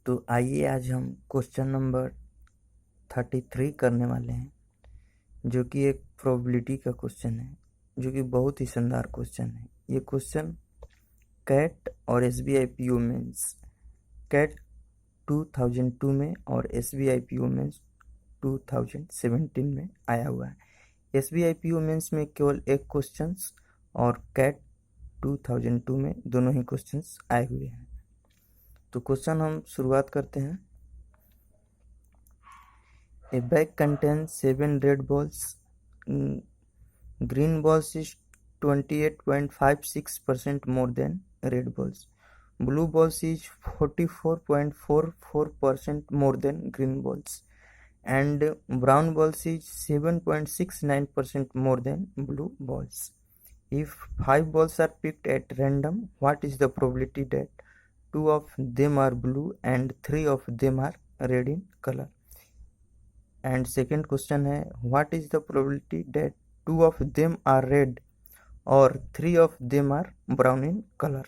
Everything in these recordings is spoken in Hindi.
तो आइए आज हम क्वेश्चन नंबर 33 करने वाले हैं, जो कि एक प्रोबेबिलिटी का क्वेश्चन है, जो कि बहुत ही शानदार क्वेश्चन है। ये क्वेश्चन कैट और SBI PO मेंस कैट 2002 में और SBI PO मेंस 2017 में आया हुआ है। SBI PO मेंस में केवल एक क्वेश्चन और कैट 2002 में दोनों ही क्वेश्चंस आए हुए हैं। तो क्वेश्चन हम शुरुआत करते हैं। A bag contains 7 red balls. Green balls is 28.56% more than red balls. Blue balls is 44.44% more than green balls. And brown balls is 7.69% more than blue balls. If 5 balls are picked at random, what is the probability that 2 of them are blue and 3 of them are red in color? And second question है, what is the probability that 2 of them are red और 3 of them are brown in colour.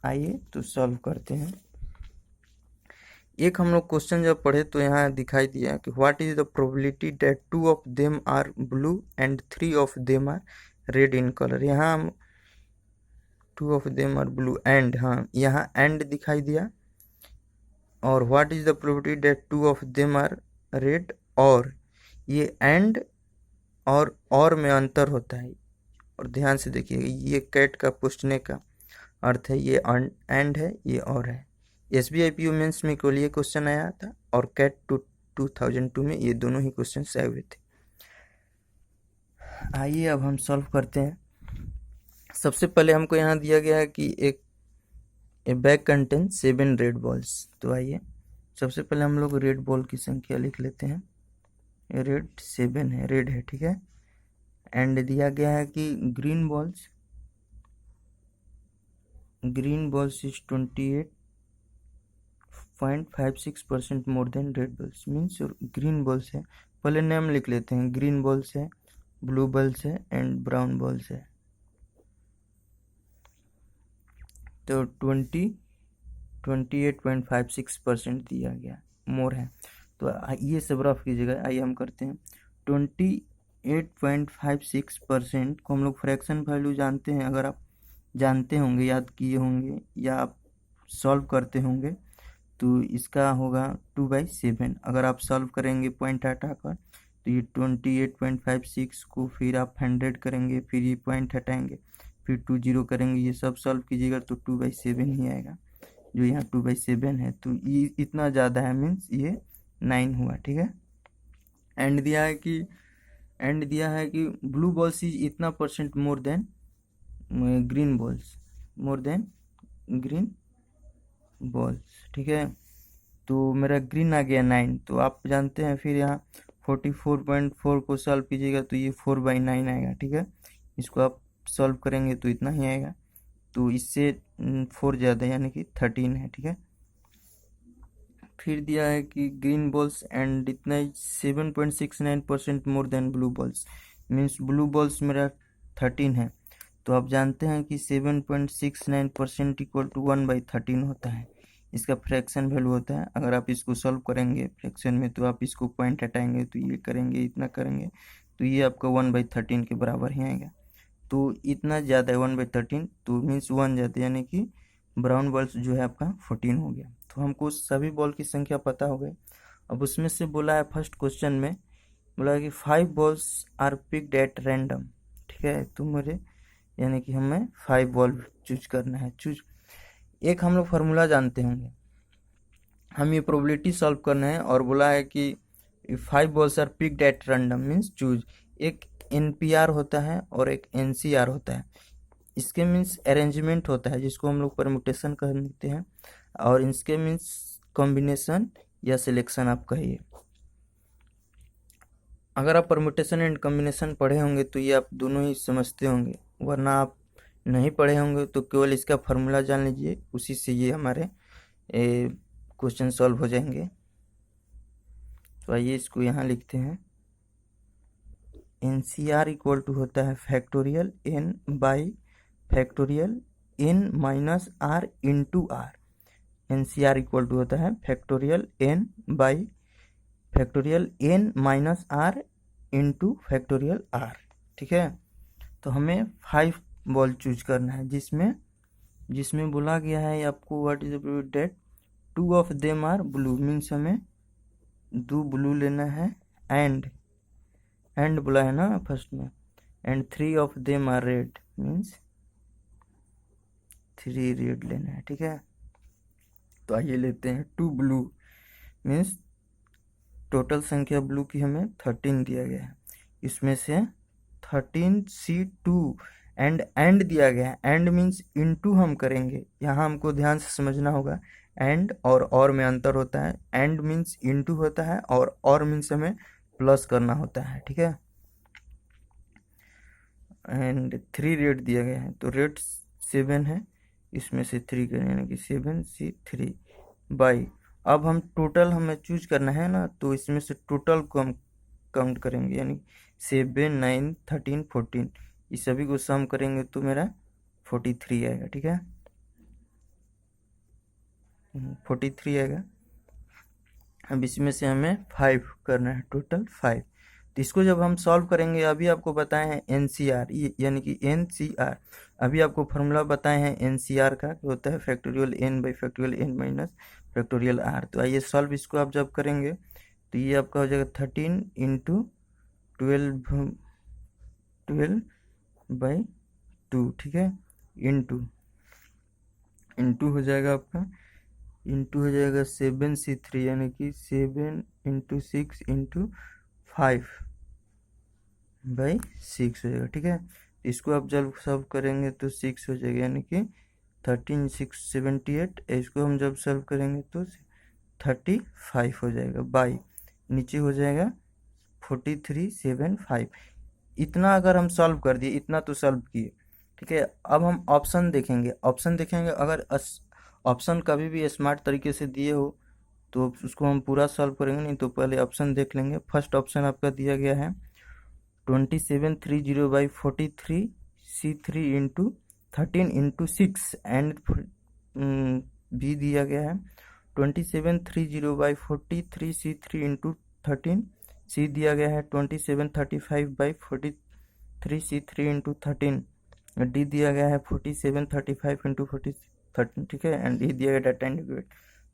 आइए तो सॉल्व करते हैं। एक हम लोग क्वेश्चन जब पढ़े तो यहाँ दिखाई दिया कि what is the probability that 2 of them are blue and 3 of them are red in colour. यहाँ हम 2 of them are blue and, हाँ यहाँ एंड दिखाई दिया। और what is the probability that 2 of them are red, और ये एंड और में अंतर होता है। और ध्यान से देखिए, ये कैट का पूछने का अर्थ है, ये एंड है, ये और है। SBI PO मेंस में केवल ये क्वेश्चन आया था और कैट 2002 में ये दोनों ही क्वेश्चन आए हुए थे। आइए अब हम सॉल्व करते हैं। सबसे पहले हमको यहाँ दिया गया है कि एक बैग कंटेन 7 रेड बॉल्स। तो आइए सबसे पहले हम लोग रेड बॉल की संख्या लिख लेते हैं। रेड 7 है, रेड है, ठीक है। एंड दिया गया है कि green balls is 28.56% more than red balls. Means green balls है, पहले नेम लिख लेते हैं। ग्रीन बॉल्स है, ब्लू बॉल्स है एंड ब्राउन बॉल्स है। तो 28.56% दिया गया, मोर है। तो ये सब रफ कीजिएगा। आइए हम करते हैं। 28.56% को हम लोग फ्रैक्शन वैल्यू जानते हैं। अगर आप जानते होंगे, याद किए होंगे या आप सॉल्व करते होंगे, तो इसका होगा 2/7। अगर आप सॉल्व करेंगे पॉइंट हटाकर, तो ये 28.56 को फिर आप 100 करेंगे, फिर ये पॉइंट हटाएंगे, फिर 20 करेंगे, ये सब सॉल्व कीजिएगा तो 2/7 ही आएगा। जो यहाँ 2/7 है, तो ये इतना ज़्यादा है, मीन्स ये 9 हुआ, ठीक है। एंड दिया है कि ब्लू बॉल्स इज इतना % मोर देन ग्रीन बॉल्स, ठीक है। तो मेरा ग्रीन आ गया 9। तो आप जानते हैं, फिर यहाँ 44.4 को सॉल्व कीजिएगा तो ये 4/9 आएगा, ठीक है। इसको आप सॉल्व करेंगे तो इतना ही आएगा। तो इससे 4 ज़्यादा यानी कि 13 है, ठीक है। फिर दिया है कि ग्रीन बॉल्स एंड इतना 7.69% more than blue balls. Means blue balls मेरा 13 है। तो आप जानते हैं कि 7.69% इक्वल टू 1/13 होता है। इसका फ्रैक्शन वैल्यू होता है। अगर आप इसको सॉल्व करेंगे फ्रैक्शन में, तो आप इसको पॉइंट हटाएंगे तो ये करेंगे, इतना करेंगे, तो ये आपका 1/13 के बराबर ही आएगा। तो इतना ज़्यादा है 1/13, तो मीन्स 1 ज़्यादा, यानी कि ब्राउन बॉल्स जो है आपका 14 हो गया। तो हमको सभी बॉल की संख्या पता हो गई। अब उसमें से बोला है, फर्स्ट क्वेश्चन में बोला है कि 5 balls are picked at random, ठीक है। तो मेरे यानी कि हमें 5 बॉल चूज करना है। एक हम लोग फार्मूला जानते होंगे, हम ये प्रोबेबिलिटी सॉल्व करना है। और बोला है कि 5 balls are picked at random means choose. एक NPR होता है और एक NCR होता है। इसके मीन्स अरेंजमेंट होता है, जिसको हम लोग परम्यूटेशन कहते हैं, और इसके मीन्स कॉम्बिनेशन या सिलेक्शन आप कहिए। अगर आप परम्यूटेशन एंड कॉम्बिनेशन पढ़े होंगे तो ये आप दोनों ही समझते होंगे, वरना आप नहीं पढ़े होंगे तो केवल इसका फार्मूला जान लीजिए, उसी से ये हमारे क्वेश्चन सॉल्व हो जाएंगे। तो आइए इसको यहाँ लिखते हैं। NCR इक्वल टू होता है फैक्टोरियल N/फैक्टोरियल N - R into R, NCR equal to होता है factorial n by factorial n minus r into factorial r। ठीक है, तो हमें 5 बॉल चूज करना है जिसमें बोला गया है आपको what is that 2 of them are blue, means हमें 2 ब्लू लेना है एंड बोला है ना फर्स्ट में, and 3 of them are red, means 3 red लेना है। ठीक है, तो आइए लेते हैं 2 ब्लू, मीन्स टोटल संख्या ब्लू की हमें 13 दिया गया है, इसमें से 13C2 एंड दिया गया है। एंड मीन्स इनटू हम करेंगे, यहाँ हमको ध्यान से समझना होगा। एंड और में अंतर होता है। एंड मीन्स इनटू होता है और मीन्स हमें प्लस करना होता है। ठीक है, एंड 3 रेड दिया गया है, तो रेड 7 है, इसमें से 3 करें यानी कि 7C3 बाई, अब हम टोटल हमें चूज करना है ना, तो इसमें से टोटल को हम काउंट करेंगे, यानी 7 9 13 14, इस सभी को सम करेंगे तो मेरा 43 आएगा। ठीक है, 43 आएगा। अब इसमें से हमें 5 करना है, टोटल 5। तो इसको जब हम सॉल्व करेंगे, अभी आपको बताए हैं NCR यानी कि NCR, अभी आपको फार्मूला बताए हैं NCR का, होता है factorial n by factorial n minus factorial r। तो आइए सॉल्व इसको आप जब करेंगे तो ये आपका हो जाएगा 13 इंटू 12 बाई 2। ठीक है, इंटू हो जाएगा आपका, इंटू हो जाएगा 7C3 यानी कि 7 इंटू 6 इंटू 5 बाई 6 हो जाएगा। ठीक है, इसको आप जब सॉल्व करेंगे तो 6 हो जाएगा, यानी कि 13 6 78। इसको हम जब सॉल्व करेंगे तो 35 हो जाएगा, बाई नीचे हो जाएगा 4375। इतना अगर हम सॉल्व कर दिए, इतना तो सॉल्व किए। ठीक है, अब हम ऑप्शन देखेंगे। अगर ऑप्शन कभी भी स्मार्ट तरीके से दिए हो तो उसको हम पूरा सॉल्व करेंगे, नहीं तो पहले ऑप्शन देख लेंगे। फर्स्ट ऑप्शन आपका दिया गया है 2730 by 43C3 into 13 into 6 and भी दिया गया है 2730 बाई 43C3 इंटू 13, सी दिया गया है 2735 बाई 43C3 इंटू 13, डी दिया गया है 4735 इंटू 13। ठीक है, एंड ई दिया गया डाटा इंडिकेट।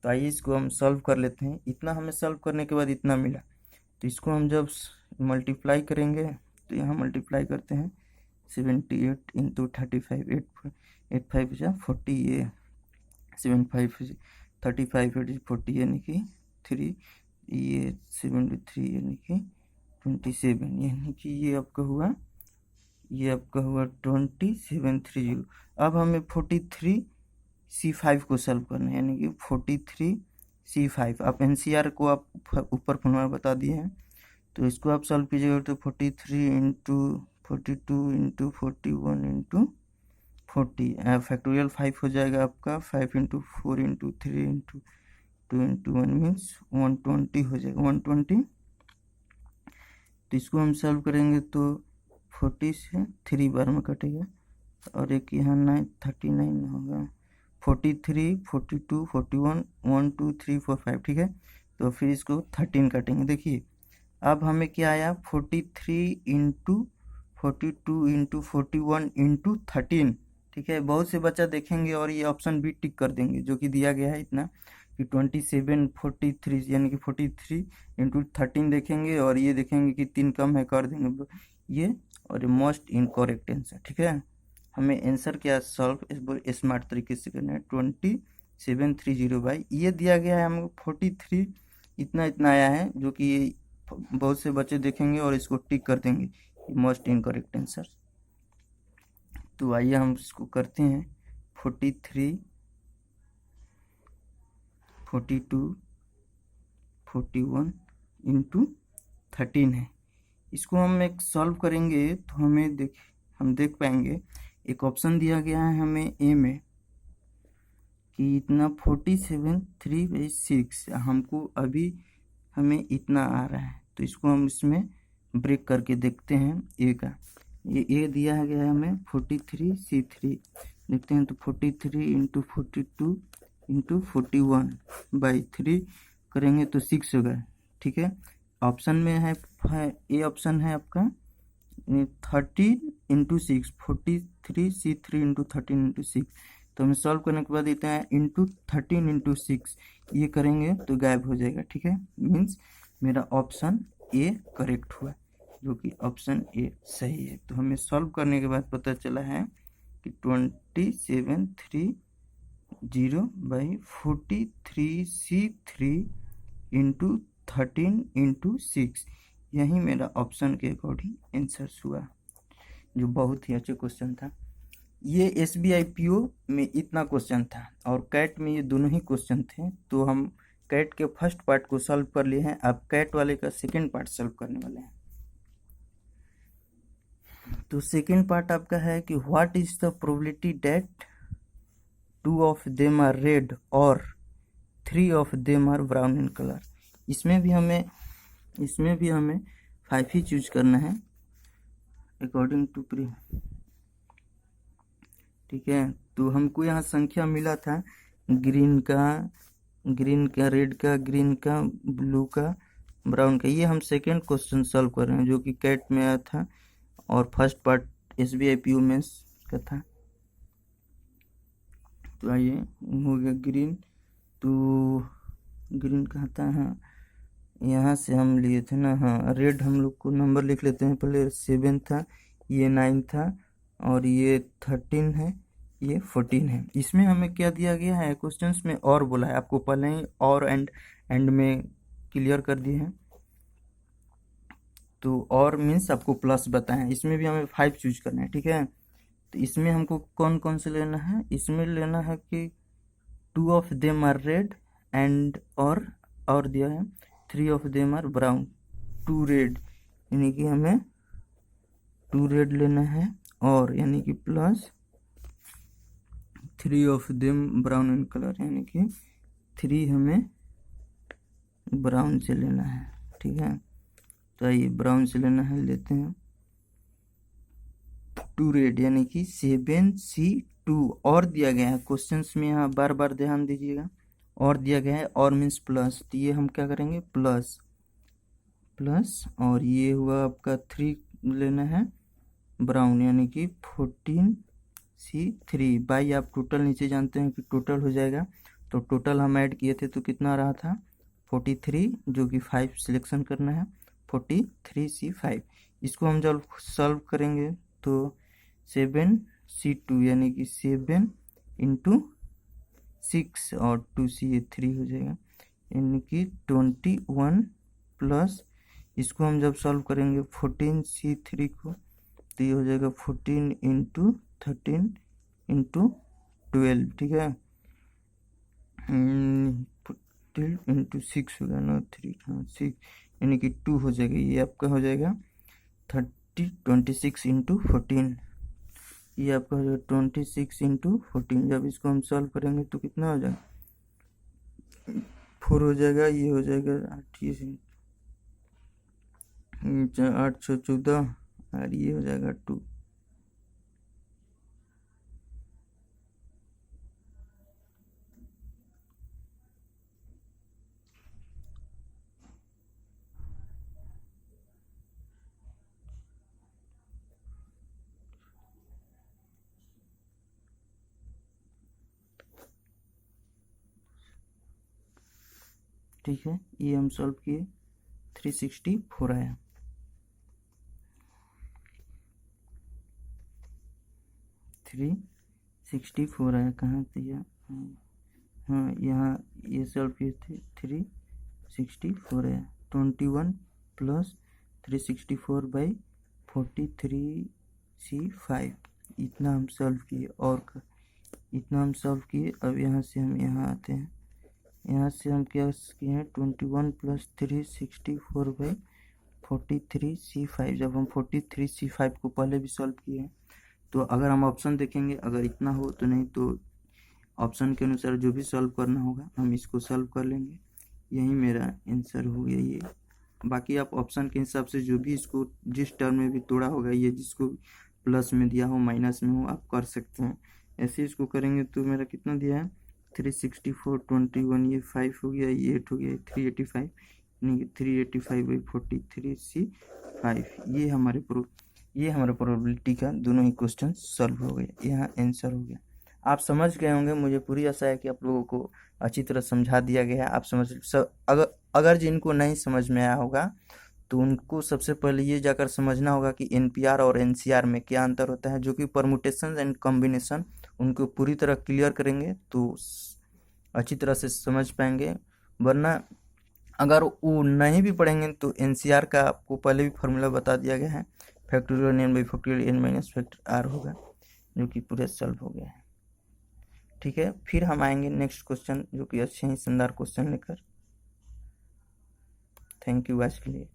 तो आइए इसको हम सॉल्व कर लेते हैं। इतना हमें सॉल्व करने के बाद इतना मिला, तो इसको हम जब मल्टीप्लाई करेंगे तो यहाँ मल्टीप्लाई करते हैं 78 इंटू 35, 8 5 40, ये 7 5 35 40 यानी कि 3, ये 73 यानी कि 27, यानी कि ये आपका हुआ 2730। अब हमें 43C5 को सॉल्व करना है, यानी कि 43C5। आप NCR को आप ऊपर फॉर्मूला बता दिए हैं, तो इसको आप सॉल्व कीजिएगा तो 43 इंटू 42 इंटू 41 इंटू 40 फैक्टोरियल 5 हो जाएगा आपका, 5 into 4 into 3 into 2 into 1 means 120 हो जाएगा, 120। तो इसको हम सॉल्व करेंगे तो 40 से 3 बार में कटेगा, और एक यहाँ 39 होगा, 43 42 41 1 2 3 4 5। ठीक है, तो फिर इसको 13 काटेंगे। देखिए अब हमें क्या आया, 43 इंटू 42 इंटू 41 इंटू 13। ठीक है, बहुत से बच्चा देखेंगे और ये ऑप्शन भी टिक कर देंगे, जो कि दिया गया है इतना कि 27 43 यानी कि 43 इंटू 13 देखेंगे, और ये देखेंगे कि 3 कम है, कर देंगे ये, और मोस्ट इनकरेक्ट आंसर। ठीक है, हमें आंसर क्या सॉल्व स्मार्ट तरीके से करना है, 2730 बाई, ये दिया गया है हमको 43, इतना आया है, जो कि बहुत से बच्चे देखेंगे और इसको टिक कर देंगे मोस्ट इनकरेक्ट आंसर। तो आइए हम इसको करते हैं, 43 42 41 इंटू 13 है। इसको हम एक सॉल्व करेंगे तो हम देख पाएंगे एक ऑप्शन दिया गया है हमें ए में कि इतना 47 3/6, हमको अभी हमें इतना आ रहा है, तो इसको हम इसमें ब्रेक करके देखते हैं ए का। ये ए दिया गया है हमें 43C3, देखते हैं तो 43 इंटू 42 इंटू 41/3 करेंगे तो 6 होगा। ठीक है, ऑप्शन में है ये ऑप्शन है आपका 30 × 6 43C3 × 13 × 6। तो हमें सॉल्व करने के बाद देते हैं इंटू 13 × 6, ये करेंगे तो गायब हो जाएगा। ठीक है, मीन्स मेरा ऑप्शन ए करेक्ट हुआ, जो कि ऑप्शन ए सही है। तो हमें सॉल्व करने के बाद पता चला है कि 2730/43C3 × 13 × 6, यही मेरा ऑप्शन के अकॉर्डिंग आंसर हुआ, जो बहुत ही अच्छा क्वेश्चन था। ये SBI PO में इतना क्वेश्चन था और कैट में ये दोनों ही क्वेश्चन थे। तो हम कैट के फर्स्ट पार्ट को सॉल्व कर लिए हैं, अब कैट वाले का सेकंड पार्ट सॉल्व करने वाले हैं। तो सेकंड पार्ट आपका है कि what is the probability that 2 of them are red और 3 of them are brown in colour. इसमें भी हमें 5 ही चूज करना है अकॉर्डिंग टू प्री। ठीक है, तो हमको यहाँ संख्या मिला था ग्रीन का, रेड का, ग्रीन का, ब्लू का, ब्राउन का। ये हम सेकेंड क्वेश्चन सॉल्व कर रहे हैं जो कि कैट में आया था और first part SBI PO mains का था। तो आइए, हो गया ग्रीन। तो ग्रीन कहाँ था, हाँ यहाँ से हम लिए थे ना। हाँ, रेड हम लोग को नंबर लिख लेते हैं, पहले 7 था, ये 9 था, और ये 13 है, ये 14 है। इसमें हमें क्या दिया गया है, क्वेश्चंस में और बोला है, आपको पहले ही और एंड में क्लियर कर दिए हैं। तो और मीन्स आपको प्लस बताएं, इसमें भी हमें 5 चूज करना है। ठीक है, तो इसमें हमको कौन कौन से लेना है, इसमें लेना है कि 2 of them are red and और दिया है 3 of them are brown, 2 red, यानी कि हमें 2 रेड लेना है, और यानी कि plus 3 of them brown in colour, यानी कि 3 हमें ब्राउन से लेना है। ठीक है, तो ये ब्राउन से लेना है, लेते हैं 2 रेड, यानी कि 7C2। और दिया गया है क्वेश्चंस में, यहाँ बार बार ध्यान दीजिएगा, और दिया गया है, और मीन्स प्लस, तो ये हम क्या करेंगे प्लस, और ये हुआ आपका 3 लेना है ब्राउन, यानी कि 14C3 बाई, आप टोटल नीचे जानते हैं कि टोटल हो जाएगा, तो टोटल हम ऐड किए थे तो कितना रहा था 43, जो कि 5 सिलेक्शन करना है, 43C5। इसको हम जब सॉल्व करेंगे तो 7C2, यानी कि 7 × 6 और 2C3 हो जाएगा, यानी कि 21 प्लस, इसको हम जब सॉल्व करेंगे 14C3 को, तो ये हो जाएगा 14 × 13 × 12। ठीक है, 12 × 6 होगा ना, 3, हाँ 6, यानी कि 2 हो जाएगा। ये आपका हो जाएगा 26 × 14, ये आपका हो जाएगा 26 × 14। जब इसको हम सॉल्व करेंगे तो कितना हो जाएगा 4 हो जाएगा, ये हो जाएगा 8, 8 14, और ये हो जाएगा 2। ठीक है, ये हम सॉल्व किए, 364 आया। थ्री 64 आया, कहाँ दिया, हाँ यहाँ ये सॉल्व किए थे, 364 आया। 21 प्लस 364/43C5, इतना हम सॉल्व किए, और इतना हम सॉल्व किए। अब यहाँ से हम यहाँ आते हैं, यहाँ से हम क्या किए हैं 21 प्लस 364/43C5। जब हम 43C5 को पहले भी सॉल्व किए हैं, तो अगर हम ऑप्शन देखेंगे, अगर इतना हो तो नहीं, तो ऑप्शन के अनुसार जो भी सॉल्व करना होगा हम इसको सॉल्व कर लेंगे। यही मेरा आंसर हो गया ये। बाकी आप ऑप्शन के हिसाब से जो भी इसको जिस टर्म में भी तोड़ा होगा, ये जिसको प्लस में दिया हो, माइनस में हो, आप कर सकते हैं। ऐसे इसको करेंगे तो मेरा कितना दिया है 364 21 ये 5 हो गया, ये 8 हो गया, 385 नहीं 385/43C5 ये हमारे प्रोबेबिलिटी का दोनों ही क्वेश्चन सॉल्व हो गए। यहाँ आंसर हो गया। आप समझ गए होंगे, मुझे पूरी आशा है कि आप लोगों को अच्छी तरह समझा दिया गया है। आप अगर जिनको नहीं समझ में आया होगा तो उनको सबसे पहले ये जाकर समझना होगा कि एनपीआर और एनसीआर में क्या अंतर होता है, जो कि परमुटेशन एंड कॉम्बिनेशन उनको पूरी तरह क्लियर करेंगे तो अच्छी तरह से समझ पाएंगे। वरना अगर वो नहीं भी पढ़ेंगे तो एनसीआर का आपको पहले भी फार्मूला बता दिया गया है, factorial n by factorial n minus factor r होगा, जो कि पूरे सॉल्व हो गया है। ठीक है, फिर हम आएंगे नेक्स्ट क्वेश्चन, जो कि अच्छे ही शानदार क्वेश्चन लेकर। थैंक यू आज के लिए।